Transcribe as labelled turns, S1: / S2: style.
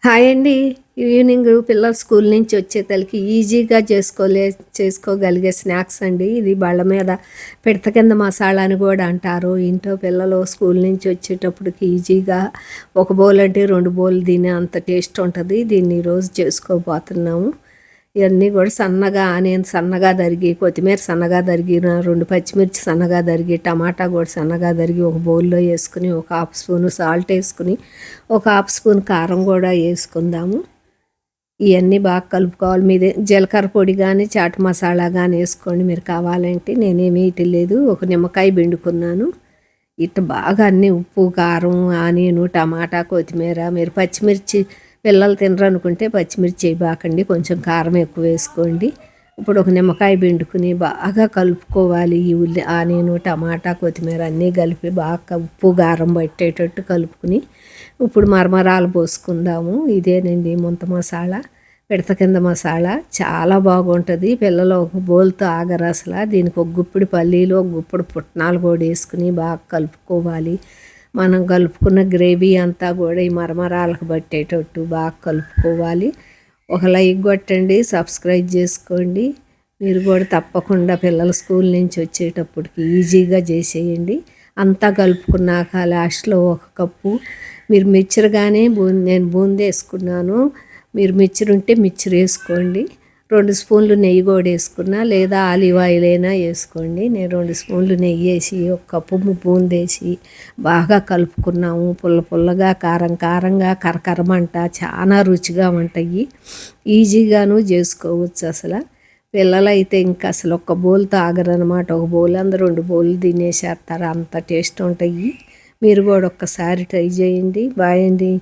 S1: Hi అండి. Evening పిల్లలు school నుంచి వచ్చేతలకి ఈజీగా చేసుకోగలిగే స్నాక్స్ అండి. ఇది బళ్ళ మీద పిడత కింద మసాలా అని కూడా అంటారు. ఇంట్లో పిల్లలు స్కూల్ నుంచి వచ్చేటప్పటికి ఈజీగా ఒక బౌల్ అంటే 2 బౌల్ తినే అంత టేస్ట్ ఉంటుంది. దీన్ని ఈరోజు చేసుకోబోతున్నాము. ఇవన్నీ కూడా సన్నగా ఆనియన్ సన్నగా తరిగి, కొత్తిమీర సన్నగా తరిగిన 2 పచ్చిమిర్చి సన్నగా తరిగి, టమాటా కూడా సన్నగా తరిగి ఒక బౌల్లో వేసుకుని, ఒక హాఫ్ స్పూను సాల్ట్ వేసుకుని, ఒక హాఫ్ స్పూన్ కారం కూడా వేసుకుందాము. ఇవన్నీ బాగా కలుపుకోవాలి. మీదే జీలకర్ర పొడి కానీ చాట్ మసాలా కానీ వేసుకోండి మీరు కావాలంటే. నేనేమి వేయట్లేదు. ఒక నిమ్మకాయ పిండుకున్నాను. ఇట్లా బాగా అన్నీ ఉప్పు, కారం, ఆనియను, టమాటా, కొత్తిమీర, మీరు పచ్చిమిర్చి పిల్లలు తినరు అనుకుంటే పచ్చిమిర్చి వేయబాకండి, కొంచెం కారం ఎక్కువ వేసుకోండి. ఇప్పుడు ఒక నిమ్మకాయ పిండుకుని బాగా కలుపుకోవాలి. ఈ ఆనియను, టమాటా, కొత్తిమీర అన్నీ కలిపి బాగా ఉప్పు కారం పట్టేటట్టు కలుపుకుని ఇప్పుడు మరమరాలు పోసుకుందాము. ఇదేనండి ముంత మసాలా, పిడత కింద మసాలా. చాలా బాగుంటుంది. పిల్లలు ఒక బౌల్తో ఆగరు అసలు. దీనికి ఒక గుప్పిడి పల్లీలు, ఒక గుప్పిడి పుట్నాలు కూడా వేసుకుని బాగా కలుపుకోవాలి. మనం కలుపుకున్న గ్రేవీ అంతా కూడా ఈ మరమరాలకు పట్టేటట్టు బాగా కలుపుకోవాలి. ఒక లైక్ కొట్టండి, సబ్స్క్రైబ్ చేసుకోండి. మీరు కూడా తప్పకుండా పిల్లలు స్కూల్ నుంచి వచ్చేటప్పటికి ఈజీగా చేసేయండి. అంతా కలుపుకున్నాక లాస్ట్లో ఒక కప్పు మీరు మిక్చర్ కానీ నేను బూందీ వేసుకున్నాను. మీరు మిక్చర్ ఉంటే మిక్చర్ వేసుకోండి. 2 స్పూన్లు నెయ్యి కూడా వేసుకున్నా, లేదా ఆలివ్ ఆయిల్ అయినా వేసుకోండి. నేను 2 స్పూన్లు నెయ్యి వేసి ఒక కప్పు బూందీ వేసి బాగా కలుపుకున్నాము. పుల్ల పుల్లగా, కారం కారంగా, కరకరమంట చాలా రుచిగా ఉంటాయి. ఈజీగాను చేసుకోవచ్చు అసలు. పిల్లలైతే ఇంకా అసలు ఒక్క బౌల్తో ఆగరనమాట. ఒక బౌల్ అందరూ 2 బౌల్ తినేసేస్తారు. అంత టేస్ట్ ఉంటాయి. మీరు కూడా ఒక్కసారి ట్రై చేయండి. బాయ్ అండి.